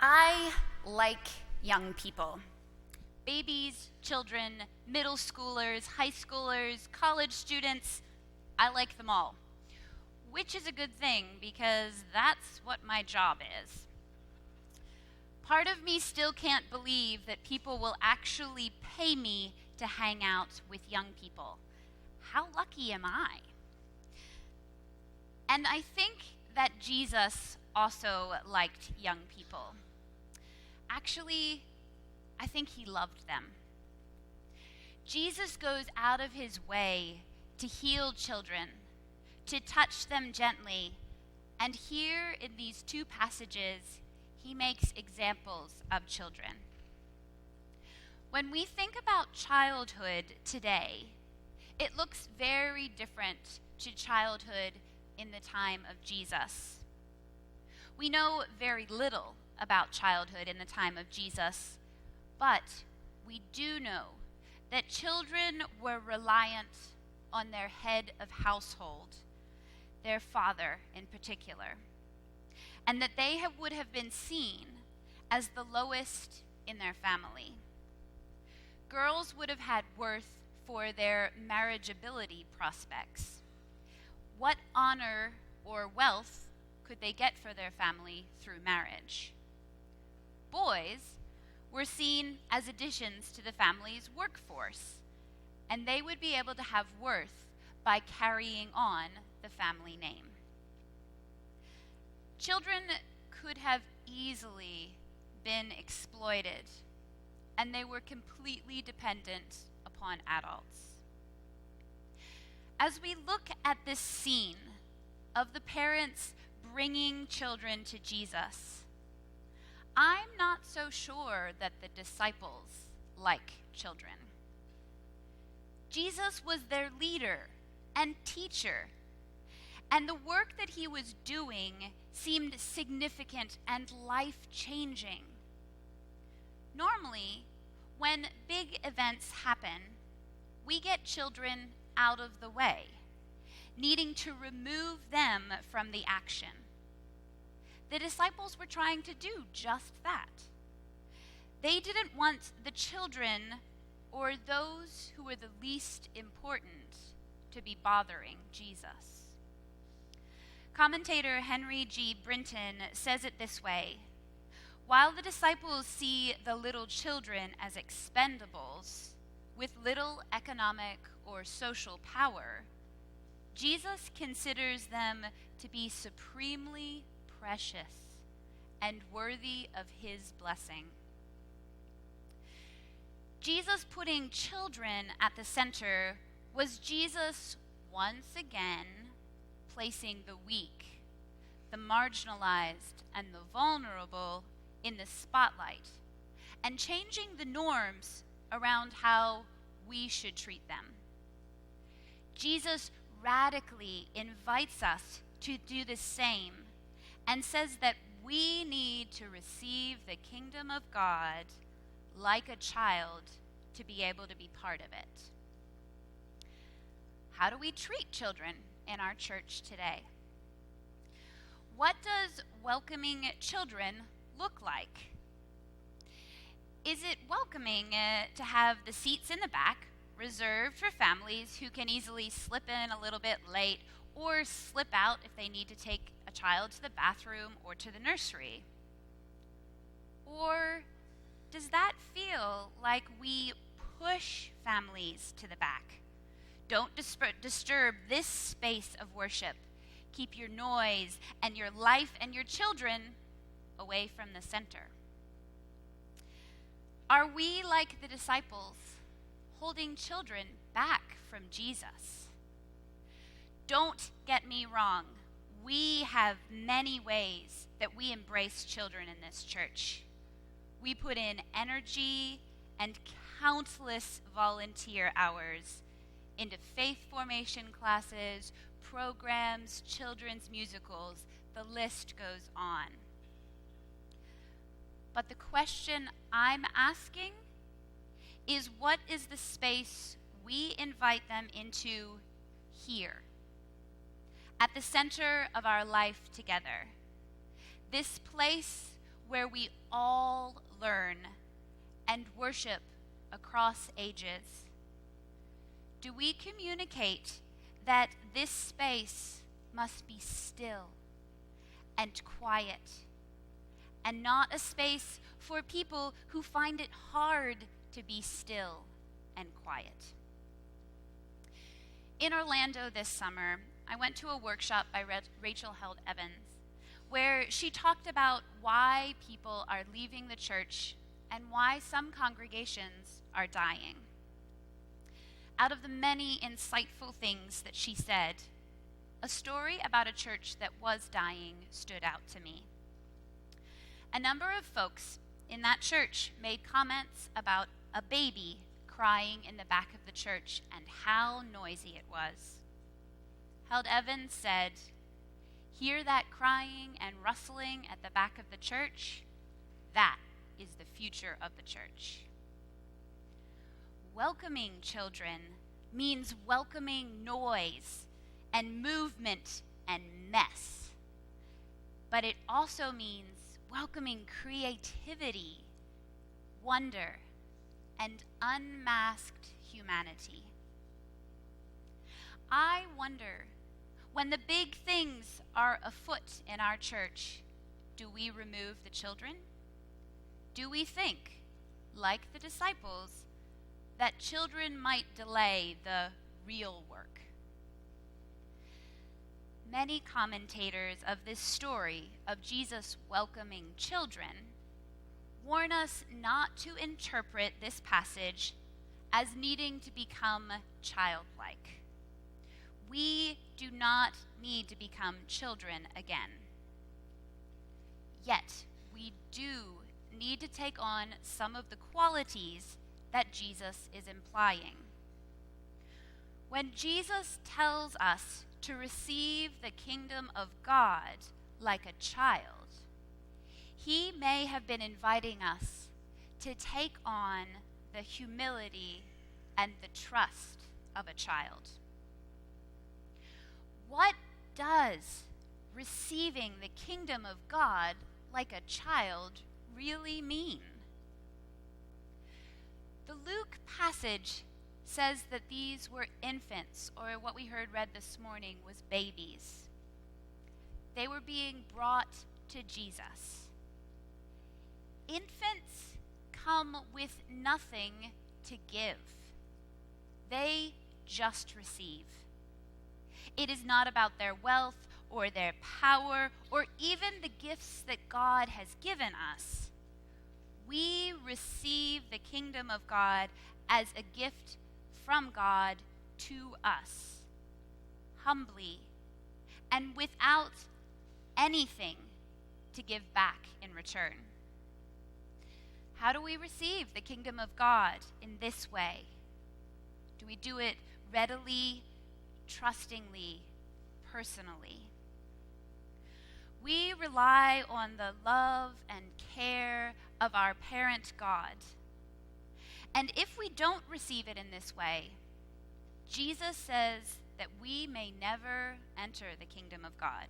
I like young people. Babies, children, middle schoolers, high schoolers, college students. I like them all. Which is a good thing because that's what my job is. Part of me still can't believe that people will actually pay me to hang out with young people. How lucky am I? And I think that Jesus also liked young people. Actually, I think he loved them. Jesus goes out of his way to heal children, to touch them gently, and here in these two passages, he makes examples of children. When we think about childhood today, it looks very different to childhood in the time of Jesus. We know very little about childhood in the time of Jesus, but we do know that children were reliant on their head of household, their father in particular, and that they would have been seen as the lowest in their family. Girls would have had worth for their marriageability prospects. What honor or wealth could they get for their family through marriage? Boys were seen as additions to the family's workforce, and they would be able to have worth by carrying on the family name. Children could have easily been exploited, and they were completely dependent upon adults. As we look at this scene of the parents bringing children to Jesus, I'm not so sure that the disciples like children. Jesus was their leader and teacher, and the work that he was doing seemed significant and life-changing. Normally, when big events happen, we get children out of the way, needing to remove them from the action. The disciples were trying to do just that. They didn't want the children or those who were the least important to be bothering Jesus. Commentator Henry G. Brinton says it this way: while the disciples see the little children as expendables with little economic or social power, Jesus considers them to be supremely precious and worthy of his blessing. Jesus putting children at the center was Jesus once again placing the weak, the marginalized, and the vulnerable in the spotlight and changing the norms around how we should treat them. Jesus radically invites us to do the same and says that we need to receive the kingdom of God like a child to be able to be part of it. How do we treat children in our church today? What does welcoming children look like? Is it welcoming to have the seats in the back reserved for families who can easily slip in a little bit late or slip out if they need to take a child to the bathroom or to the nursery? Or does that feel like we push families to the back? Don't disturb this space of worship. Keep your noise and your life and your children away from the center. Are we like the disciples, holding children back from Jesus? Don't get me wrong. We have many ways that we embrace children in this church. We put in energy and countless volunteer hours into faith formation classes, programs, children's musicals. The list goes on. But the question I'm asking is, what is the space we invite them into here, at the center of our life together? This place where we all learn and worship across ages? Do we communicate that this space must be still and quiet, and not a space for people who find it hard to be still and quiet? In Orlando this summer, I went to a workshop by Rachel Held Evans, where she talked about why people are leaving the church and why some congregations are dying. Out of the many insightful things that she said, a story about a church that was dying stood out to me. A number of folks in that church made comments about a baby crying in the back of the church and how noisy it was. Held Evans said, "Hear that crying and rustling at the back of the church? That is the future of the church." Welcoming children means welcoming noise and movement and mess. But it also means welcoming creativity, wonder, and unmasked humanity. I wonder, when the big things are afoot in our church, do we remove the children? Do we think, like the disciples, that children might delay the real work? Many commentators of this story of Jesus welcoming children warn us not to interpret this passage as needing to become childlike. We do not need to become children again. Yet, we do need to take on some of the qualities that Jesus is implying. When Jesus tells us to receive the kingdom of God like a child, he may have been inviting us to take on the humility and the trust of a child. What does receiving the kingdom of God like a child really mean? The Luke passage says that these were infants, or what we heard read this morning was babies. They were being brought to Jesus. Infants come with nothing to give. They just receive. It is not about their wealth or their power or even the gifts that God has given us. We receive the kingdom of God as a gift from God to us, humbly and without anything to give back in return. How do we receive the kingdom of God in this way? Do we do it readily, trustingly, personally? We rely on the love and care of our parent God. And if we don't receive it in this way, Jesus says that we may never enter the kingdom of God.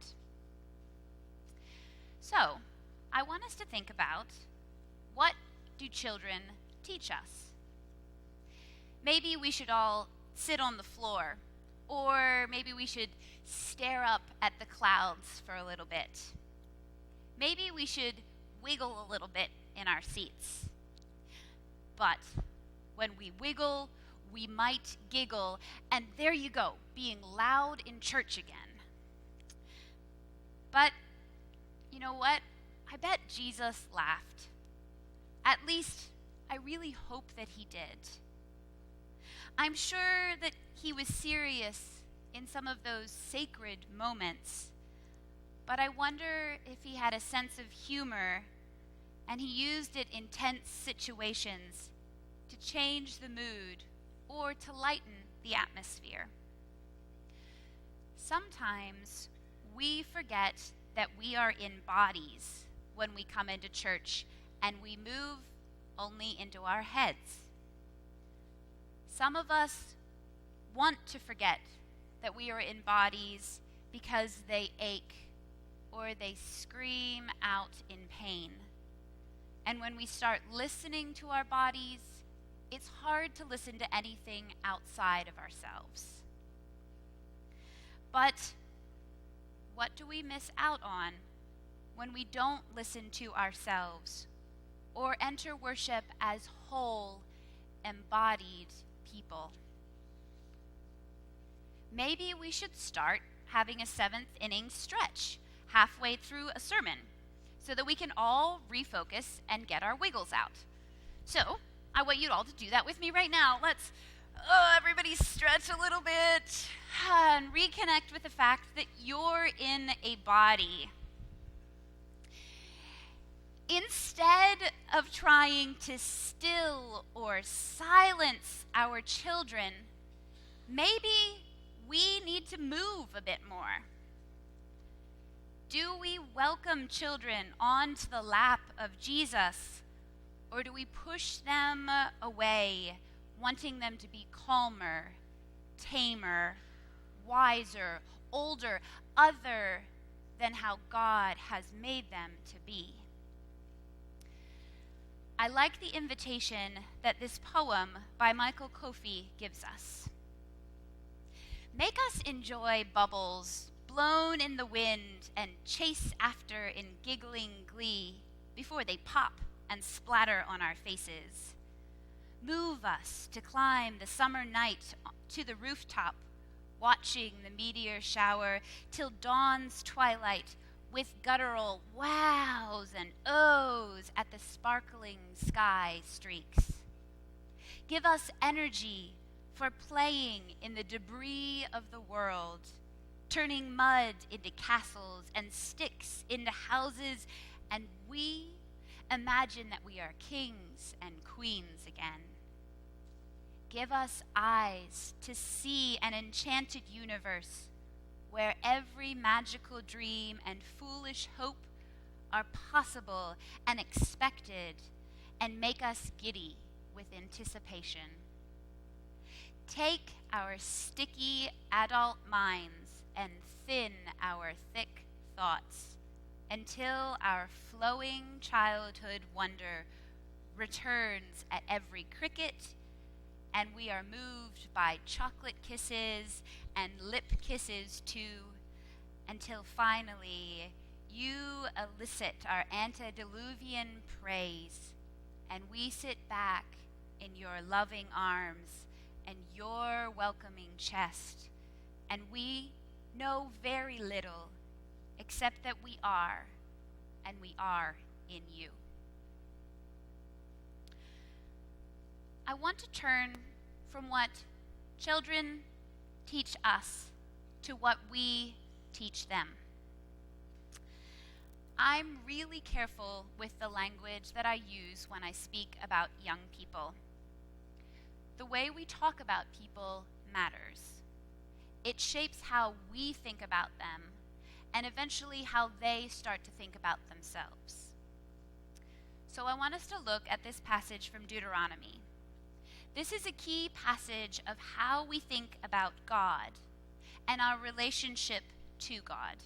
So, I want us to think about, what do children teach us? Maybe we should all sit on the floor, or maybe we should stare up at the clouds for a little bit. Maybe we should wiggle a little bit in our seats. But when we wiggle, we might giggle, and there you go, being loud in church again. But you know what? I bet Jesus laughed. At least, I really hope that he did. I'm sure that he was serious in some of those sacred moments, but I wonder if he had a sense of humor and he used it in tense situations to change the mood or to lighten the atmosphere. Sometimes we forget that we are in bodies when we come into church and we move only into our heads. Some of us want to forget that we are in bodies because they ache or they scream out in pain. And when we start listening to our bodies, it's hard to listen to anything outside of ourselves. But what do we miss out on when we don't listen to ourselves or enter worship as whole, embodied people? Maybe we should start having a seventh inning stretch halfway through a sermon so that we can all refocus and get our wiggles out. So, I want you all to do that with me right now. Let's, everybody stretch a little bit and reconnect with the fact that you're in a body. Instead of trying to still or silence our children, maybe we need to move a bit more. Do we welcome children onto the lap of Jesus, or do we push them away, wanting them to be calmer, tamer, wiser, older, other than how God has made them to be? I like the invitation that this poem by Michael Kofi gives us. Make us enjoy bubbles blown in the wind and chase after in giggling glee before they pop and splatter on our faces. Move us to climb the summer night to the rooftop, watching the meteor shower till dawn's twilight with guttural wows and ohs at the sparkling sky streaks. Give us energy for playing in the debris of the world, turning mud into castles and sticks into houses, and we imagine that we are kings and queens again. Give us eyes to see an enchanted universe where every magical dream and foolish hope are possible and expected, and make us giddy with anticipation. Take our sticky adult minds and thin our thick thoughts until our flowing childhood wonder returns at every cricket, and we are moved by chocolate kisses and lip kisses too, until finally you elicit our antediluvian praise, and we sit back in your loving arms and your welcoming chest, and we know very little except that we are, and we are in you. I want to turn from what children teach us to what we teach them. I'm really careful with the language that I use when I speak about young people. The way we talk about people matters. It shapes how we think about them, and eventually how they start to think about themselves. So I want us to look at this passage from Deuteronomy. This is a key passage of how we think about God and our relationship to God.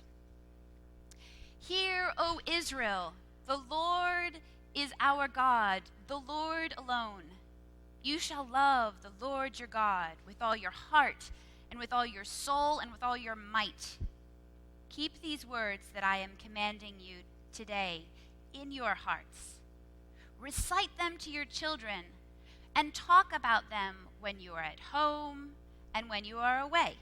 Hear, O Israel, the Lord is our God, the Lord alone. You shall love the Lord your God with all your heart and with all your soul and with all your might. Keep these words that I am commanding you today in your hearts. Recite them to your children and talk about them when you are at home and when you are away,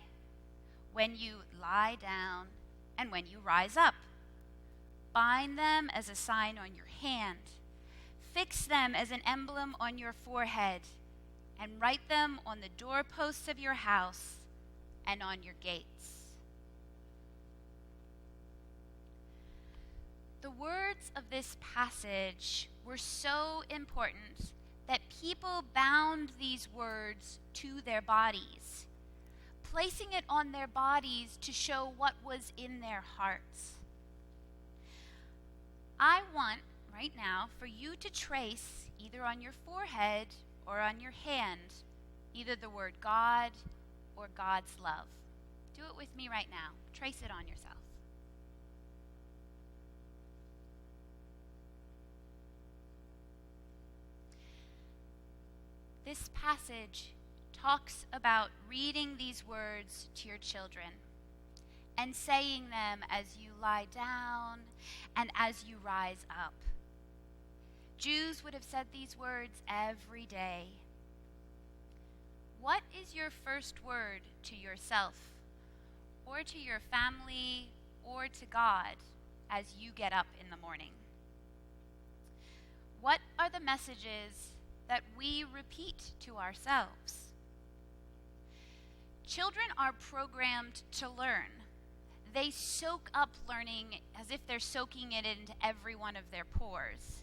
when you lie down and when you rise up. Bind them as a sign on your hand. Fix them as an emblem on your forehead, and write them on the doorposts of your house and on your gates. The words of this passage were so important that people bound these words to their bodies, placing it on their bodies to show what was in their hearts. I want right now for you to trace either on your forehead or on your hand either the word God or God's love. Do it with me right now. Trace it on yourself. This passage talks about reading these words to your children and saying them as you lie down and as you rise up. Jews would have said these words every day. What is your first word to yourself, or to your family, or to God as you get up in the morning? What are the messages that we repeat to ourselves? Children are programmed to learn. They soak up learning as if they're soaking it into every one of their pores.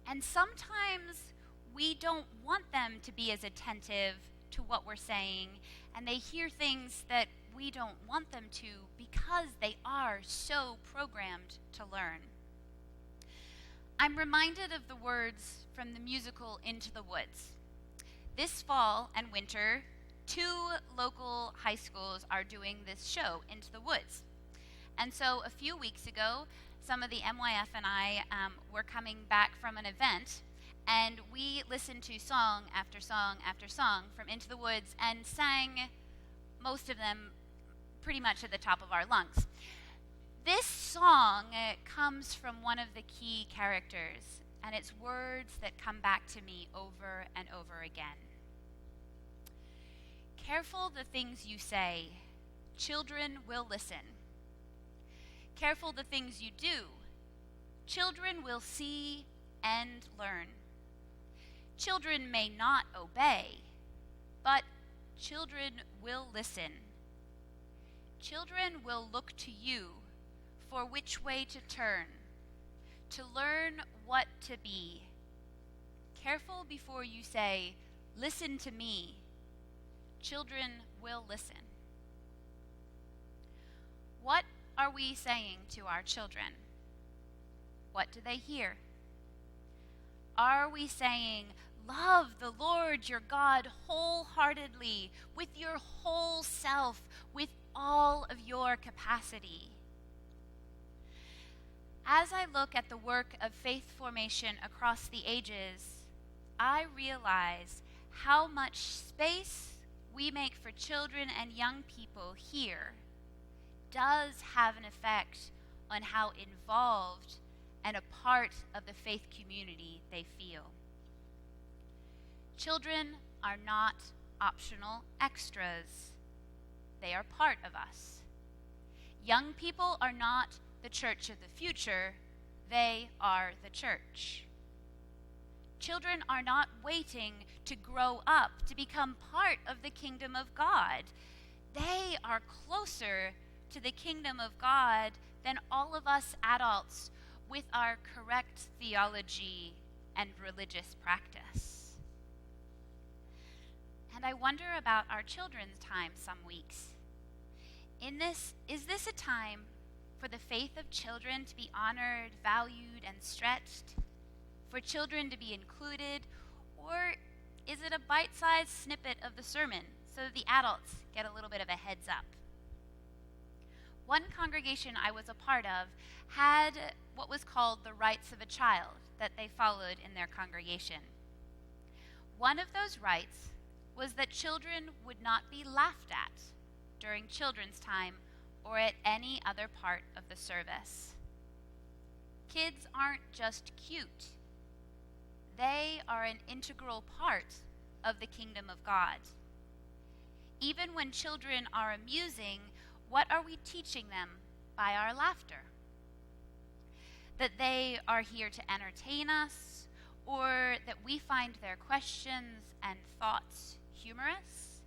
And sometimes we don't want them to be as attentive to what we're saying, and they hear things that we don't want them to because they are so programmed to learn. I'm reminded of the words from the musical Into the Woods. This fall and winter, 2 local high schools are doing this show, Into the Woods. And so a few weeks ago, some of the MYF and I were coming back from an event, and we listened to song after song after song from Into the Woods and sang most of them pretty much at the top of our lungs. This song comes from one of the key characters, and it's words that come back to me over and over again. Careful the things you say, children will listen. Careful the things you do, children will see and learn. Children may not obey, but children will listen. Children will look to you for which way to turn, to learn what to be. Careful before you say, listen to me. Children will listen. What are we saying to our children? What do they hear? Are we saying, love the Lord your God wholeheartedly, with your whole self, with all of your capacity? As I look at the work of faith formation across the ages, I realize how much space we make for children and young people here does have an effect on how involved and a part of the faith community they feel. Children are not optional extras. They are part of us. Young people are not the church of the future. They are the church. Children are not waiting to grow up to become part of the kingdom of God. They are closer to the kingdom of God than all of us adults with our correct theology and religious practice. And I wonder about our children's time some weeks. Is this a time for the faith of children to be honored, valued, and stretched? For children to be included? Or is it a bite-sized snippet of the sermon so that the adults get a little bit of a heads up? One congregation I was a part of had what was called the rights of a child that they followed in their congregation. One of those rights was that children would not be laughed at during children's time or at any other part of the service. Kids aren't just cute. They are an integral part of the kingdom of God. Even when children are amusing, what are we teaching them by our laughter? That they are here to entertain us, or that we find their questions and thoughts humorous?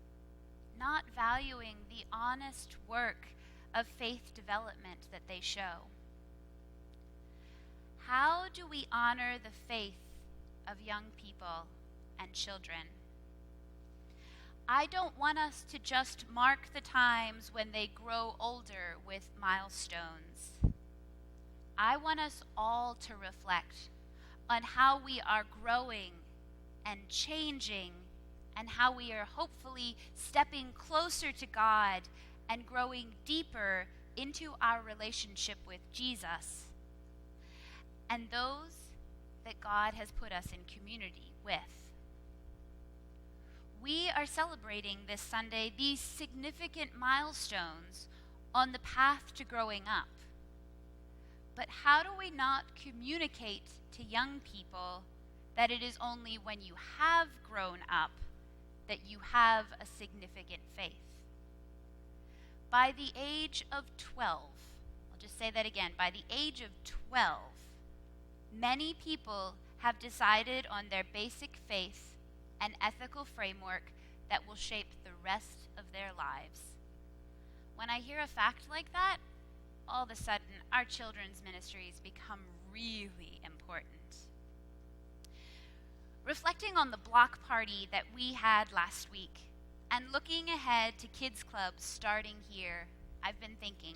Not valuing the honest work of faith development that they show. How do we honor the faith of young people and children? I don't want us to just mark the times when they grow older with milestones. I want us all to reflect on how we are growing and changing, and how we are hopefully stepping closer to God and growing deeper into our relationship with Jesus and those that God has put us in community with. We are celebrating this Sunday these significant milestones on the path to growing up. But how do we not communicate to young people that it is only when you have grown up that you have a significant faith? By the age of 12, I'll just say that again, by the age of 12, many people have decided on their basic faith and ethical framework that will shape the rest of their lives. When I hear a fact like that, all of a sudden our children's ministries become really important. Reflecting on the block party that we had last week and looking ahead to kids clubs starting here, I've been thinking,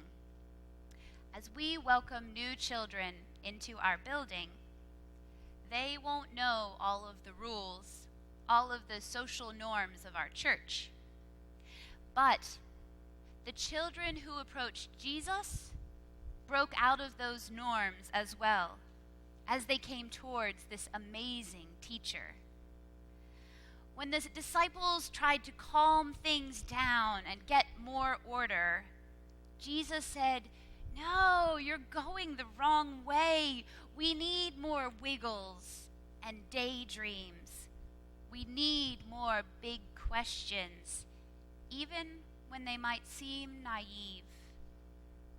as we welcome new children into our building, they won't know all of the rules, all of the social norms of our church. But the children who approached Jesus broke out of those norms as well as they came towards this amazing teacher. When the disciples tried to calm things down and get more order, Jesus said, "No, you're going the wrong way. We need more wiggles and daydreams. We need more big questions, even when they might seem naive.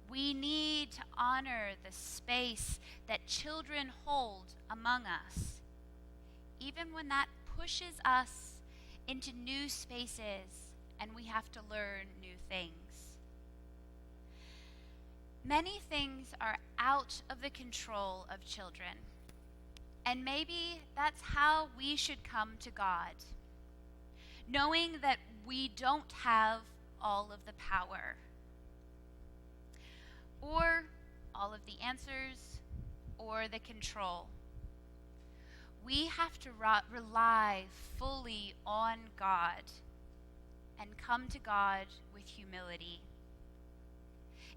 We need to honor the space that children hold among us, even when that pushes us into new spaces and we have to learn new things." Many things are out of the control of children, and maybe that's how we should come to God, knowing that we don't have all of the power or all of the answers or the control. We have to rely fully on God and come to God with humility.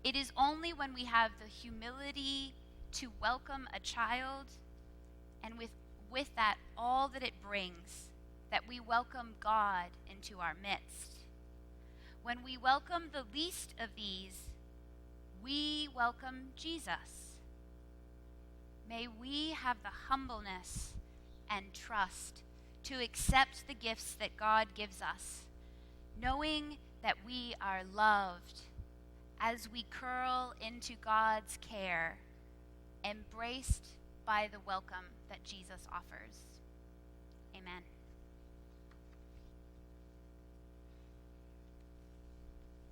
It is only when we have the humility to welcome a child, and with that all that it brings, that we welcome God into our midst. When we welcome the least of these, we welcome Jesus. May we have the humbleness and trust to accept the gifts that God gives us, knowing that we are loved as we curl into God's care, embraced by the welcome that Jesus offers. Amen.